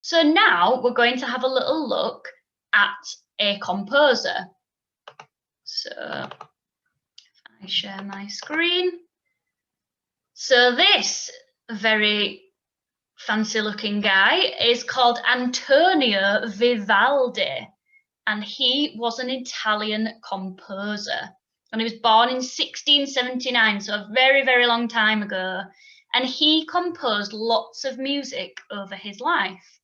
So now we're going to have a little look at a composer. So if I share my screen. So this very fancy looking guy is called Antonia Vivalde, and he was an Italian composer, and he was born in 1679, so a very, very long time ago, and he composed lots of music over his life.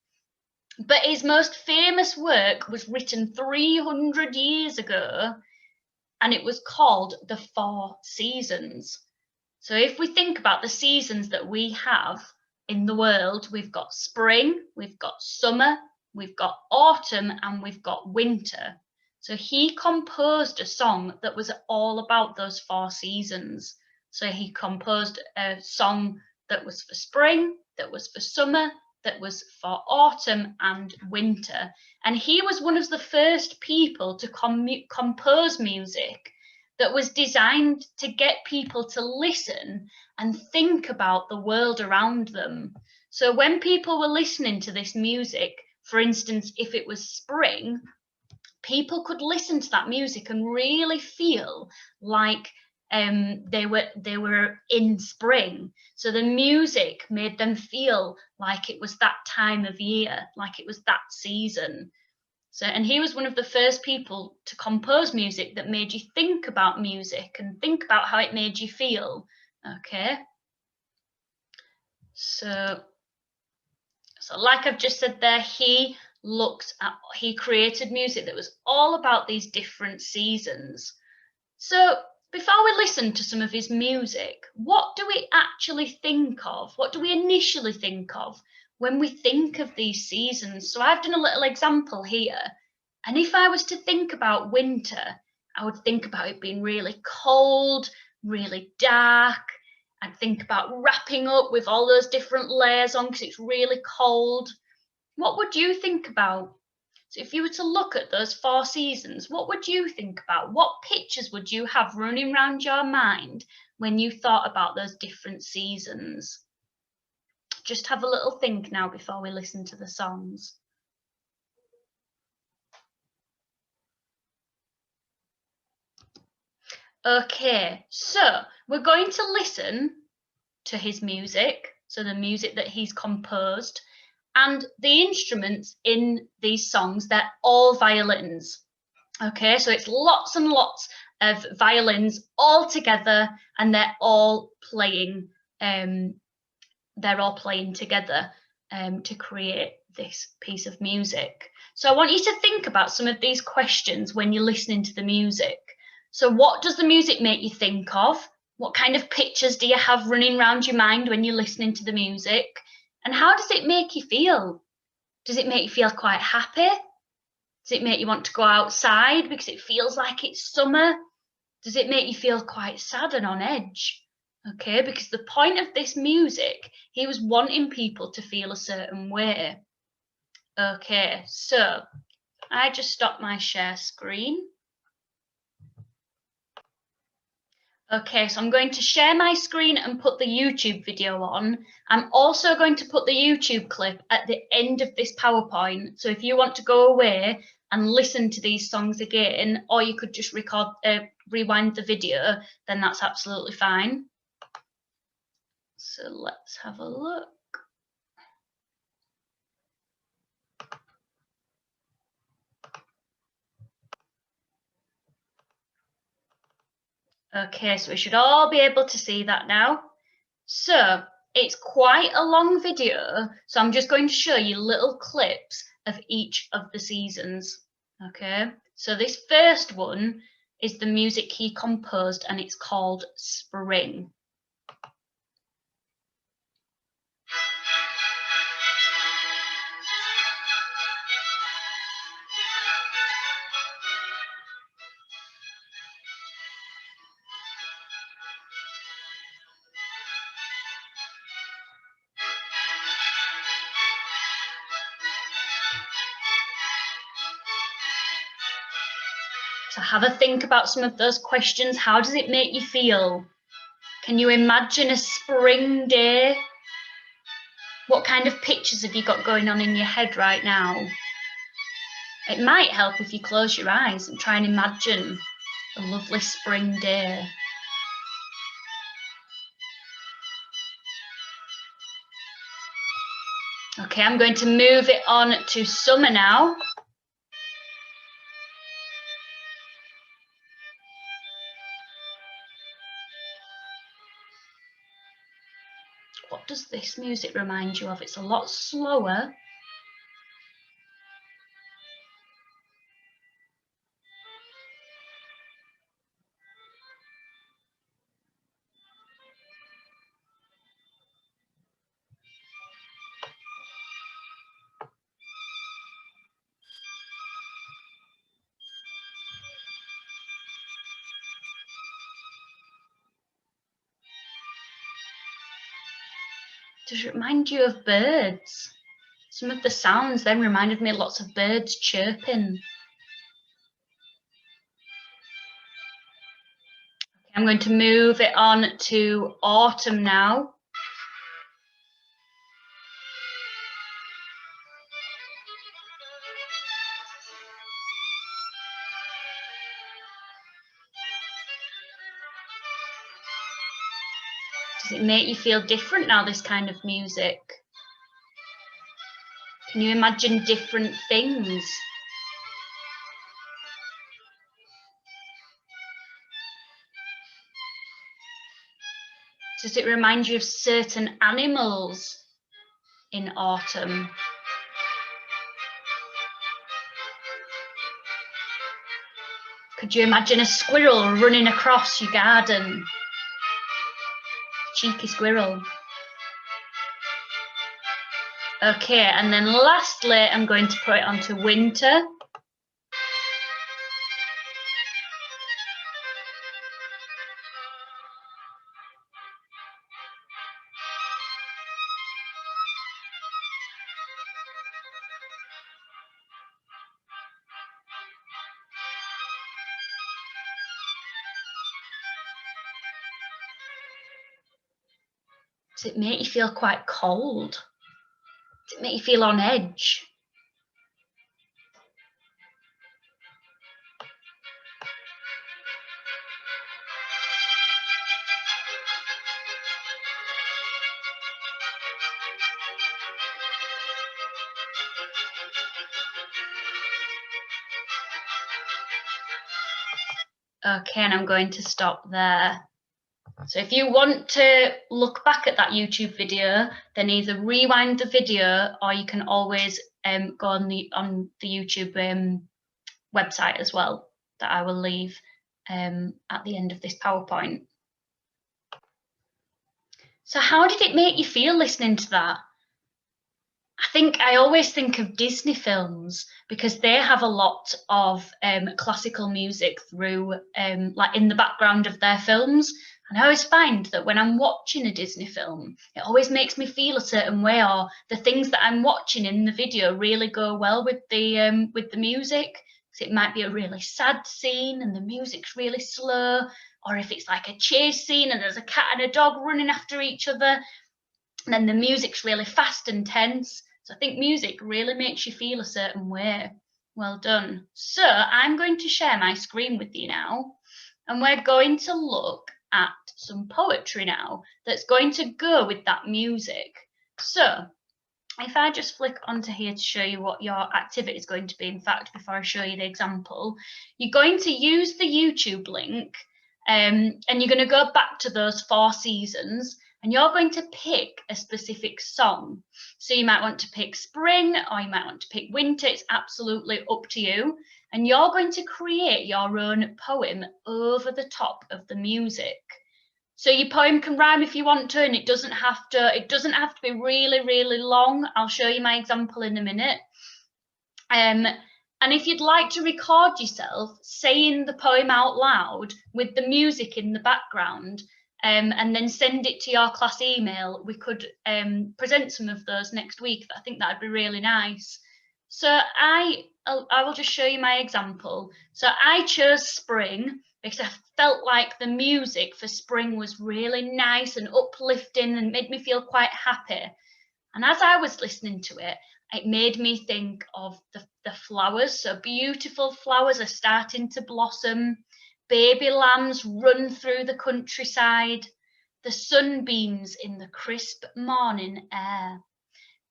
But his most famous work was written 300 years ago, and it was called The Four Seasons. So if we think about the seasons that we have in the world, we've got spring, we've got summer, we've got autumn, and we've got winter. So he composed a song that was all about those four seasons. So he composed a song that was for spring, that was for summer, that was for autumn and winter. And he was one of the first people to compose music that was designed to get people to listen and think about the world around them. So when people were listening to this music, for instance, if it was spring, people could listen to that music and really feel like they were in spring. So the music made them feel like it was that time of year, like it was that season. So, and he was one of the first people to compose music that made you think about music and think about how it made you feel. Okay. So like I've just said there, he created music that was all about these different seasons. So before we listen to some of his music, what do we actually think of? What do we initially think of when we think of these seasons? So I've done a little example here. And if I was to think about winter, I would think about it being really cold, really dark. I'd think about wrapping up with all those different layers on because it's really cold. What would you think about? So if you were to look at those four seasons, what would you think about? What pictures would you have running around your mind when you thought about those different seasons? Just have a little think now before we listen to the songs. Okay, so we're going to listen to his music, so the music that he's composed, and the instruments in these songs, they're all violins. Okay, so it's lots and lots of violins all together, and they're all playing together to create this piece of music. So I want you to think about some of these questions when you're listening to the music. So what does the music make you think of? What kind of pictures do you have running around your mind when you're listening to the music? And how does it make you feel? Does it make you feel quite happy? Does it make you want to go outside because it feels like it's summer? Does it make you feel quite sad and on edge? Okay, because the point of this music, he was wanting people to feel a certain way. Okay, so I just stopped my share screen. Okay, so I'm going to share my screen and put the YouTube video on. I'm also going to put the YouTube clip at the end of this PowerPoint. So if you want to go away and listen to these songs again, or you could just rewind the video, then that's absolutely fine. So let's have a look. Okay, so we should all be able to see that now. So it's quite a long video, so I'm just going to show you little clips of each of the seasons. Okay, so this first one is the music he composed, and it's called Spring. So have a think about some of those questions. How does it make you feel? Can you imagine a spring day? What kind of pictures have you got going on in your head right now? It might help if you close your eyes and try and imagine a lovely spring day. Okay, I'm going to move it on to summer now. What does this music remind you of? It's a lot slower. Does it remind you of birds? Some of the sounds then reminded me of lots of birds chirping. Okay, I'm going to move it on to autumn now. Does it make you feel different now, this kind of music? Can you imagine different things? Does it remind you of certain animals in autumn? Could you imagine a squirrel running across your garden? Cheeky squirrel. Okay, and then lastly, I'm going to put it onto winter. Does it make you feel quite cold? Does it make you feel on edge? Okay, and I'm going to stop there. So if you want to look back at that YouTube video, then either rewind the video or you can always go on the YouTube website as well, that I will leave at the end of this PowerPoint. So how did it make you feel listening to that? I always think of Disney films because they have a lot of classical music through like in the background of their films. And I always find that when I'm watching a Disney film, it always makes me feel a certain way, or the things that I'm watching in the video really go well with the music. So it might be a really sad scene and the music's really slow, or if it's like a chase scene and there's a cat and a dog running after each other, and then the music's really fast and tense. So I think music really makes you feel a certain way. Well done. So I'm going to share my screen with you now, and we're going to look at some poetry now that's going to go with that music. So if I just flick onto here to show you what your activity is going to be, in fact, before I show you the example, you're going to use the YouTube link and you're going to go back to those 4 seasons and you're going to pick a specific song. So you might want to pick spring or you might want to pick winter. It's absolutely up to you. And you're going to create your own poem over the top of the music. So your poem can rhyme if you want to, and it doesn't have to be really, really long. I'll show you my example in a minute. And if you'd like to record yourself saying the poem out loud with the music in the background, and then send it to your class email, we could present some of those next week. I think that'd be really nice. So I will just show you my example. So I chose spring because I felt like the music for spring was really nice and uplifting and made me feel quite happy. And as I was listening to it, it made me think of the flowers. So beautiful flowers are starting to blossom. Baby lambs run through the countryside. The sunbeams in the crisp morning air.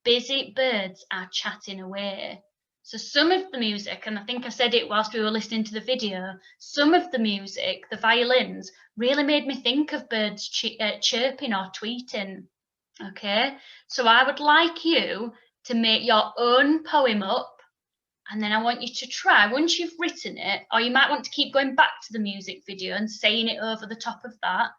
Busy birds are chatting away. So some of the music, and I think I said it whilst we were listening to the video, some of the music, the violins, really made me think of birds chirping or tweeting. Okay, so I would like you to make your own poem up, and then I want you to try, once you've written it, or you might want to keep going back to the music video and saying it over the top of that.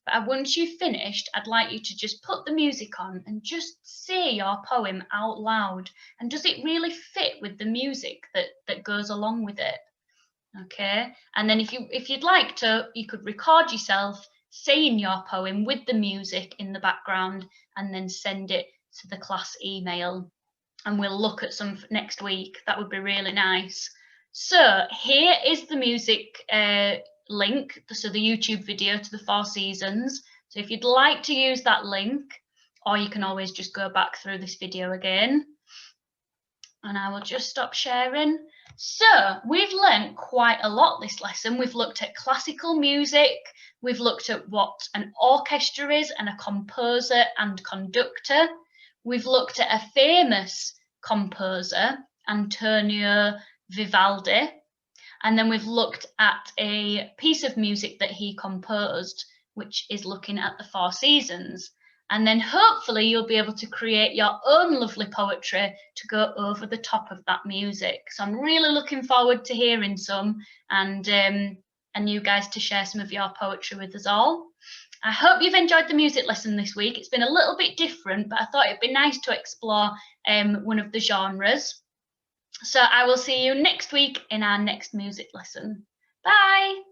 But once you've finished, I'd like you to just put the music on and just say your poem out loud. And does it really fit with the music that goes along with it? Okay. And then if you'd like to, you could record yourself saying your poem with the music in the background and then send it to the class email. And we'll look at some next week. That would be really nice. So here is the music link, so the YouTube video to the 4 seasons. So if you'd like to use that link, or you can always just go back through this video again. And I will just stop sharing. So we've learned quite a lot this lesson. We've looked at classical music. We've looked at what an orchestra is and a composer and conductor. We've looked at a famous composer, Antonia Vivalde. And then we've looked at a piece of music that he composed, which is looking at the 4 seasons. And then hopefully you'll be able to create your own lovely poetry to go over the top of that music. So I'm really looking forward to hearing some and you guys to share some of your poetry with us all. I hope you've enjoyed the music lesson this week. It's been a little bit different, but I thought it'd be nice to explore one of the genres. So I will see you next week in our next music lesson. Bye.